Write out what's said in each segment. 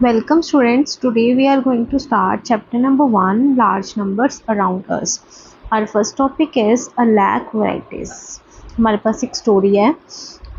Welcome students. Today we are going to start chapter number 1, large numbers around us. Our first topic is a lakh varieties. हमारे पास एक story है.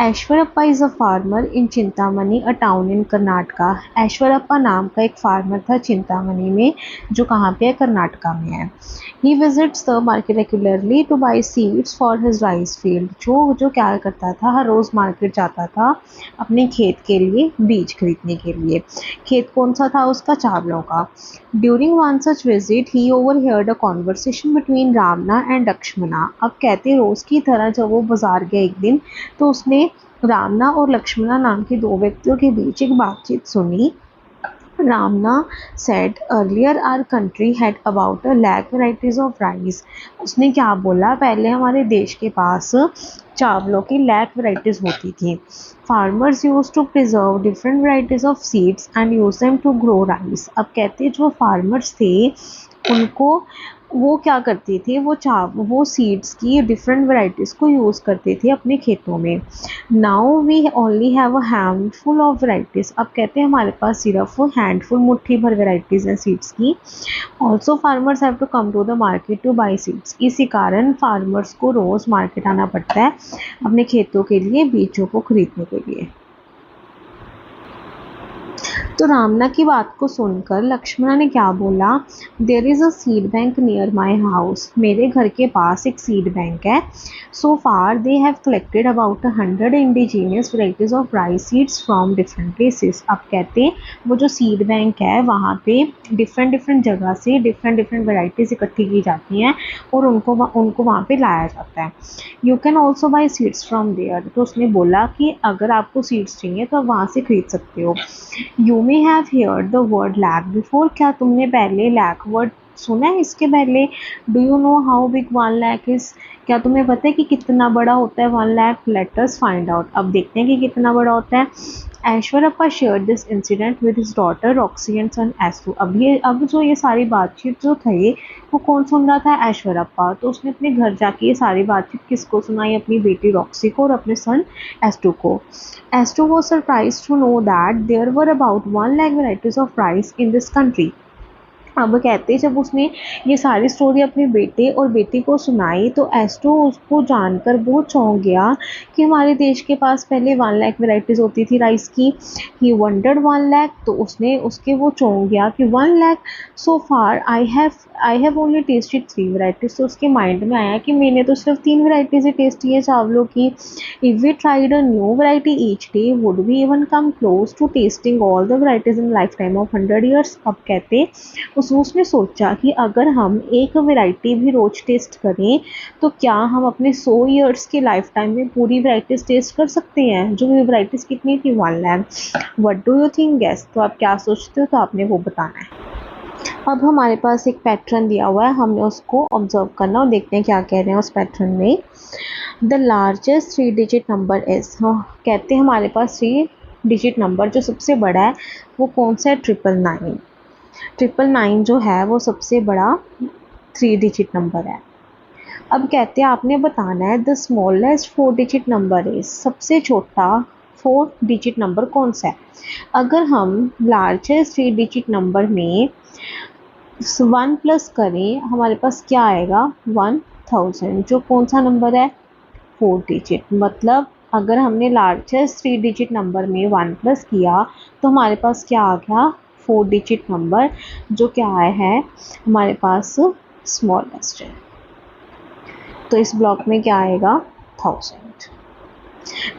Aishwarappa is a farmer in Chintamani a town in Karnataka. Aishwarappa नाम का एक farmer था चिंतामणि में, जो कहाँ पे है, कर्नाटका में है. He visits the market regularly to buy seeds for his rice field. जो क्या करता था, हर रोज़ मार्केट जाता था अपने खेत के लिए बीज खरीदने के लिए. खेत कौन सा था उसका? चावलों का. During one such visit he overheard a conversation between Ramana and Lakshmana. अब कहते रोज की तरह जब वो बाजार गया एक दिन, तो उसने रामना और लक्ष्मणा नाम के दो व्यक्तियों के बीच एक बातचीत सुनी. Ramna said earlier our country had about a lakh varieties of rice. उसने क्या बोला? पहले हमारे देश के पास चावलों की lakh varieties होती थी. Farmers used to preserve different varieties of seeds and use them to grow rice. अब कहते जो farmers थे उनको वो क्या करते थे, वो सीड्स की डिफरेंट वैरायटीज़ को यूज़ करते थे अपने खेतों में. Now we only have a handful of varieties. अब कहते हैं हमारे पास सिर्फ हैंडफुल, मुट्ठी भर वैरायटीज़ हैं सीड्स की. Also farmers have to come to the market to buy seeds. इसी कारण फार्मर्स को रोज़ मार्केट आना पड़ता है अपने खेतों के लिए बीजों को खरीदने के लिए. तो रामना की बात को सुनकर लक्ष्मणा ने क्या बोला? There is a seed bank near my house. मेरे घर के पास एक सीड बैंक है. So far they have collected about 100 indigenous varieties of rice seeds from different places. अब कहते वो जो सीड बैंक है वहाँ पे डिफरेंट जगह से डिफरेंट वराइटीज़ इकट्ठी की जाती हैं और उनको वहाँ पे लाया जाता है. You can also buy seeds from there. तो उसने बोला कि अगर आपको सीड्स चाहिए तो आप वहाँ से खरीद सकते हो. You may have heard the word lakh before. क्या तुमने पहले lakh वर्ड सुना है इसके पहले? Do you know how big 1 lakh is? क्या तुम्हें पता है कि कितना बड़ा होता है 1 lakh? Let us find out. अब देखते हैं कि कितना बड़ा होता है. Aishwaryappa share this incident with his daughter Roxy and son एस्टू. अब जो ये सारी बातचीत जो थे वो कौन सुन रहा था? ऐश्वर्यप्पा. तो उसने अपने घर जाके ये सारी बातचीत किसको सुनाई? अपनी बेटी रॉक्सी को और अपने सन एस्टू को. Astro was surprised to know that there were about 1 lakh varieties of rice in this country. अब कहते जब उसने ये सारी स्टोरी अपने बेटे और बेटी को सुनाई तो एस्ट्रो उसको जानकर बहुत चौंक गया कि हमारे देश के पास पहले 1 लाख वैरायटीज़ होती थी राइस की. He wondered 1 lakh. तो उसने उसके वो चौंक गया कि 1 lakh. So far I have only tested 3 varieties. तो उसके माइंड में आया कि मैंने तो सिर्फ 3 वैरायटीज़ ही टेस्ट की है चावलों की. If we tried a new variety each day would we even come close to testing all the varieties in life time of 100 years. अब कहते उसने सोचा कि अगर हम एक वैरायटी भी रोज टेस्ट करें तो क्या हम अपने 100 ईयर्स के लाइफ टाइम में पूरी वैरायटीज टेस्ट कर सकते हैं. जो वैरायटीज कितनी थी? 1 lakh. What do you think guess? तो आप क्या सोचते हो? तो आपने वो बताना है. अब हमारे पास एक पैटर्न दिया हुआ है, हमने उसको ऑब्जर्व करना और देखते हैं क्या कह रहे हैं उस पैटर्न में. The largest 3 digit number is. हाँ, कहते हैं हमारे पास 3 डिजिट नंबर जो सबसे बड़ा है वो कौन सा है? 999. 999 जो है वो सबसे बड़ा 3 डिजिट नंबर है. अब कहते हैं आपने बताना है the smallest 4 digit number is. सबसे छोटा 4 डिजिट नंबर कौन सा है? अगर हम लार्जेस्ट 3 डिजिट नंबर में 1 प्लस करें हमारे पास क्या आएगा? 1000. जो कौन सा नंबर है? 4 डिजिट. मतलब अगर हमने लार्जेस्ट 3 डिजिट नंबर में 1 प्लस किया तो हमारे पास क्या आ गया? 4 डिजिट नंबर, जो क्या है हमारे पास स्मॉलेस्ट है. तो इस ब्लॉक में क्या आएगा? 1000.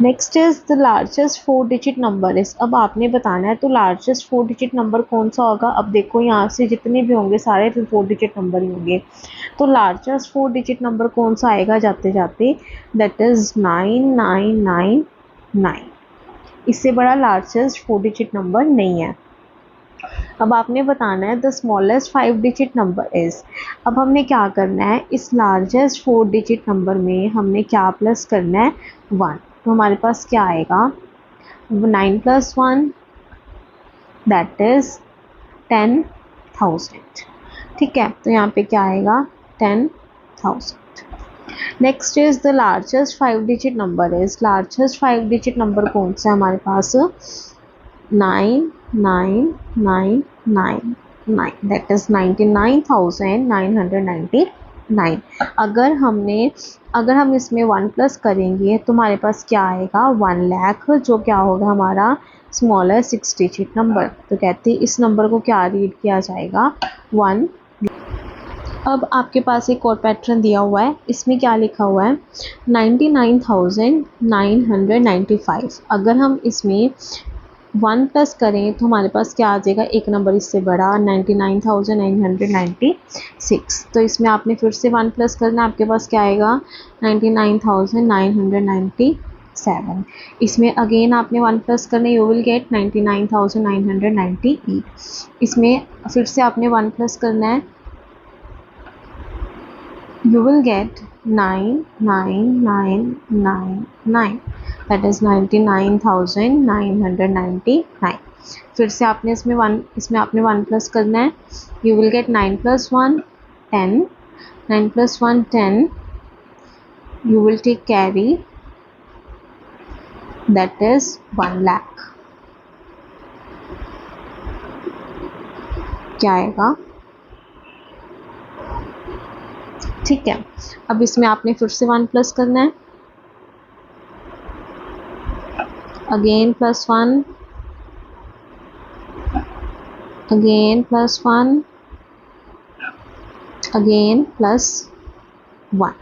Next is the largest 4 digit number is. अब आपने बताना है तो लार्जेस्ट 4 डिजिट नंबर कौन सा होगा? अब देखो यहाँ से जितने भी होंगे सारे 4 डिजिट नंबर ही होंगे. तो लार्जेस्ट 4 डिजिट नंबर कौन सा आएगा जाते जाते? That is 9999. इससे बड़ा लार्जेस्ट 4 डिजिट नंबर नहीं है. अब आपने बताना है the smallest 5 digit number is. अब हमने क्या करना है? इस लार्जेस्ट 4 डिजिट नंबर में हमने क्या प्लस करना है? 1. तो हमारे पास क्या आएगा? 9 + 1 दैट इज 10,000. ठीक है, तो यहाँ पे क्या आएगा? 10,000. Next is the largest 5 digit number is. Largest 5 digit number कौन सा है हमारे पास? 9 9999, दैट इज 99,999। अगर हम इसमें 1 प्लस करेंगे तो हमारे पास क्या आएगा, 1 लाख, जो क्या होगा हमारा स्मॉलर 6 डिजिट नंबर। तो कहते हैं इस नंबर को क्या रीड किया जाएगा, 1। अब आपके पास एक और पैटर्न दिया हुआ है, इसमें क्या लिखा हुआ है, 99,995। अगर हम इसमें 1 प्लस करें तो हमारे पास क्या आ जाएगा, एक नंबर इससे बड़ा, 99,996। तो इसमें आपने फिर से 1 प्लस करना, आपके पास क्या आएगा, 99,997। इसमें अगेन आपने 1 प्लस करना, यू विल गेट 99,998। इसमें फिर से आपने 1 प्लस करना है, you will get 99999, that is 99,999। फिर से आपने इसमें आपने 1 प्लस करना है, you will get 9 plus 1 10, 9 plus 1 10, you will take carry, that is 1 lakh। क्या आएगा, ठीक है। अब इसमें आपने फिर से 1 प्लस करना है, again plus 1, again plus 1, again plus 1।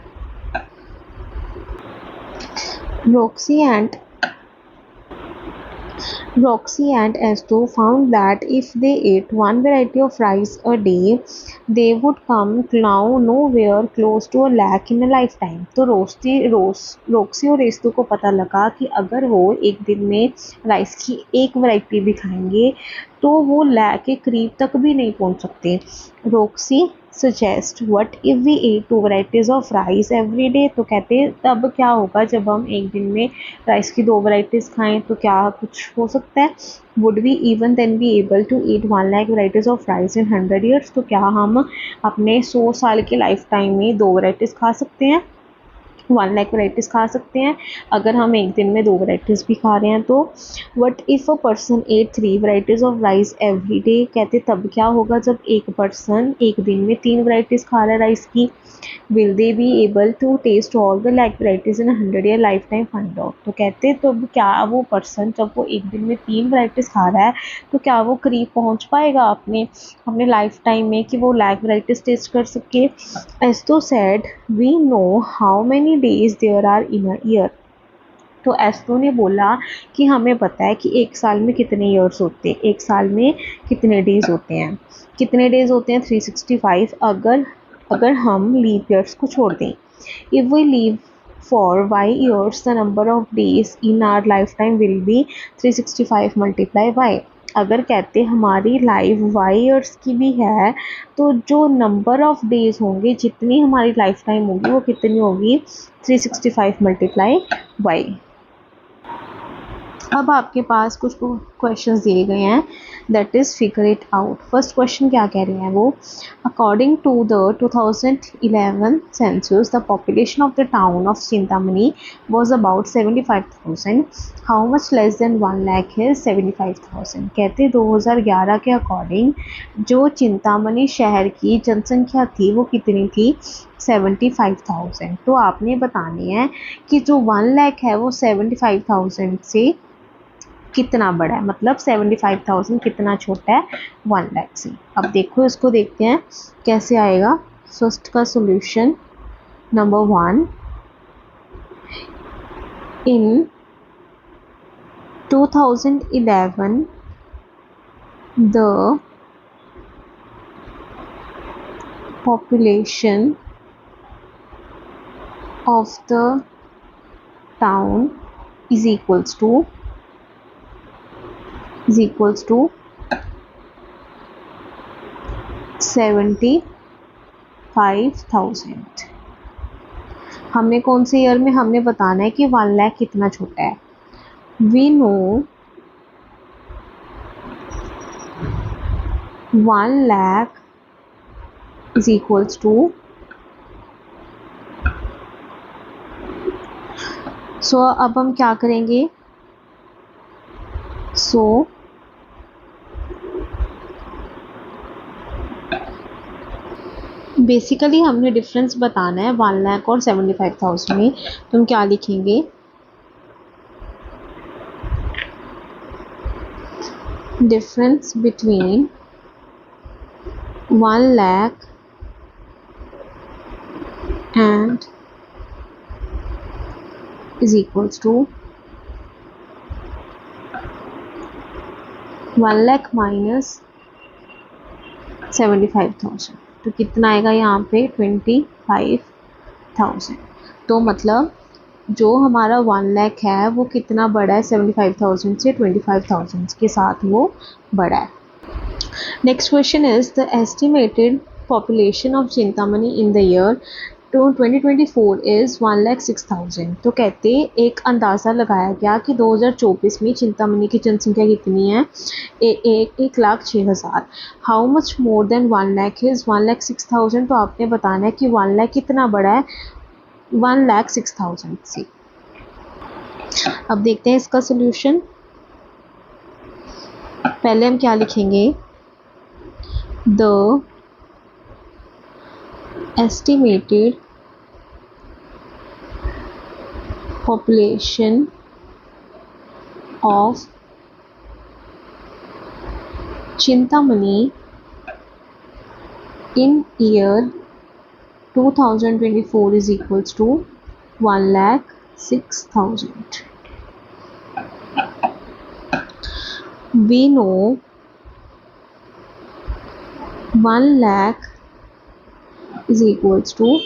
Roxy and Esto found that if they ate one variety of rice a day, they would come now nowhere close to a lakh in a lifetime। तो Roxy और एस्तो को पता लगा कि अगर वो एक दिन में राइस की एक वैरायटी भी खाएंगे तो वो लाख के करीब तक भी नहीं पहुंच सकते। Roxy suggest what if we ate 2 varieties of rice every day. तो कहते हैं तब क्या होगा जब हम एक दिन में राइस की 2 वैरायटीज खाएं, तो क्या कुछ हो सकता है। Would we even then be able to eat 1 lakh varieties of rice in 100 years. तो क्या हम अपने 100 साल के लाइफ टाइम में 2 वैरायटीज खा सकते हैं, 1 लाख वैरायटीज़ खा सकते हैं अगर हम एक दिन में 2 वैरायटीज़ भी खा रहे हैं तो। What if a person at 3 varieties of rice every day. कहते तब क्या होगा जब एक पर्सन एक दिन में 3 वैरायटीज़ खा रहा है राइस की। Will they be able to test all the like varieties in 100 year life time, find out. तो कहते तो क्या वो पर्सन जब वो एक दिन में 3 वैरायटीज़ खा रहा है तो क्या वो करीब पहुंच पाएगा अपने अपने लाइफ टाइम में कि वो लाइक वैरायटीज़ टेस्ट कर सके। एस्तो said we know how many days there are in a year. तो एस्तो ने बोला कि हमें पता है कि एक साल में कितने ईयर्स होते हैं, एक साल में कितने डेज होते हैं। कितने डेज होते हैं, 365 अगर हम लीप ईयर्स को छोड़ दें। If we live for Y years the number of days in our life time will be 365 multiply Y. अगर कहते हमारी लाइफ वाई ईयर्स की भी है तो जो नंबर ऑफ डेज होंगे, जितनी हमारी लाइफ टाइम होगी वो कितनी होगी, 365 मल्टीप्लाई वाई। अब आपके पास कुछ क्वेश्चंस दिए गए हैं, that is figure it out. First question क्या कह रहे हैं वो, according to the 2011 census the population of the town of Chintamani was about 75,000, how much less than 1 lakh है 75,000। कहते हैं 2011 के अकॉर्डिंग जो चिंतामणि शहर की जनसंख्या थी वो कितनी थी, 75,000। तो आपने बताने हैं कि जो 1 लाख है वो 75,000 से कितना बड़ा है, मतलब 75,000 कितना छोटा है 1 लाख से। अब देखो इसको देखते हैं कैसे आएगा। फर्स्ट का solution number 1, in 2011 the population of the town is equals to 75,000। हमने कौन से ईयर में, हमने बताना है कि 1 लाख कितना छोटा है। We know 1 lakh is equals to, so अब हम क्या करेंगे, सो बेसिकली हमने डिफरेंस बताना है 1 लाख और 75,000 में, तो हम क्या लिखेंगे, difference between 1 lakh and is equals to 1 lakh minus 75,000, तो कितना आएगा यहाँ पे 25,000। तो मतलब जो हमारा 1 लाख है वो कितना बड़ा है 75,000 से, 25,000 के साथ वो बड़ा है। Next question is the estimated population of Chintamani in the year 2024 is 1,06,000। तो कहते एक अंदाज़ा लगाया गया कि 2024 में चिंतामणि की जनसंख्या कितनी है, 1,06,000। How much more than 1 lakh is 1,06,000। तो आपने बताना है कि 1 लाख कितना बड़ा है 1,06,000 से। अब देखते हैं इसका सोल्यूशन। पहले हम क्या लिखेंगे, the estimated population of Chintamani in year 2024 is equals to 1,06,000. We know 1 lakh is equals to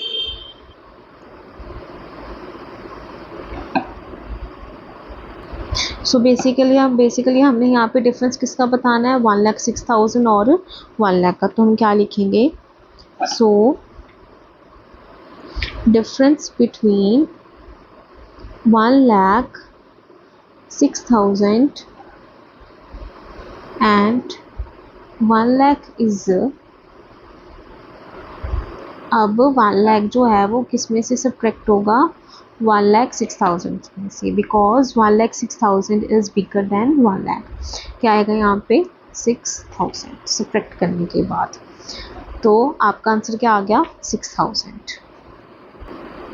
basically हमने यहाँ पे डिफरेंस किसका बताना है 1,06,000 और 1 लाख का। तो हम क्या लिखेंगे, so difference between 1,06,000 and 1 lakh is, अब 1 लाख जो है वो किस में से सब्ट्रैक्ट होगा 1,06,000 में से, because 1,06,000 is bigger than 1 lakh. क्या आएगा यहाँ पे 6,000 सब्ट्रैक्ट करने के बाद, तो आपका आंसर क्या आ गया 6,000।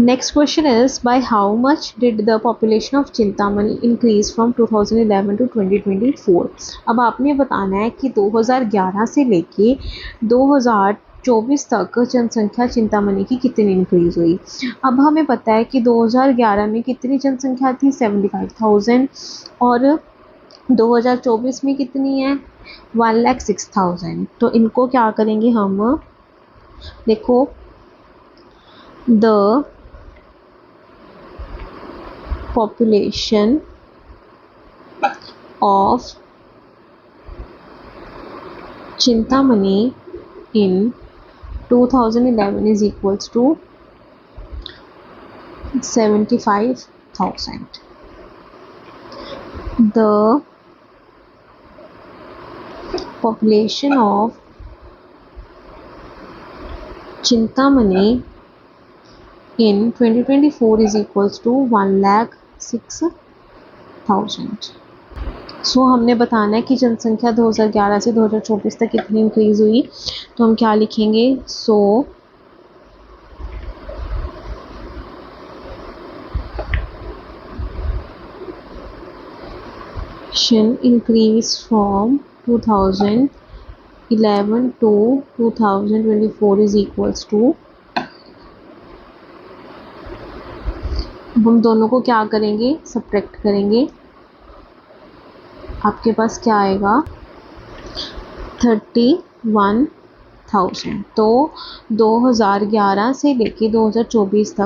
Next question is by how much did the population of Chintamani increase from 2011 to 2024। अब आपने बताना है कि 2011 से लेके 2024 तक जनसंख्या चिंतामणि की कितनी इंक्रीज हुई। अब हमें पता है कि 2011 में कितनी जनसंख्या थी 75,000 और 2024 में कितनी है 1,06,000। तो इनको क्या करेंगे हम, देखो the population of Chintamani in 2011 is equals to 75,000. The population of Chintamani in 2024 is equals to 1,06,000. सो हमने बताना है कि जनसंख्या 2011 से 2024 तक कितनी इंक्रीज हुई। तो हम क्या लिखेंगे, सो increase from 2011 to 2024 is equals to, हम दोनों को क्या करेंगे सब्ट्रैक्ट करेंगे, आपके पास क्या आएगा 31,000। तो 2011 से लेके 2024 तक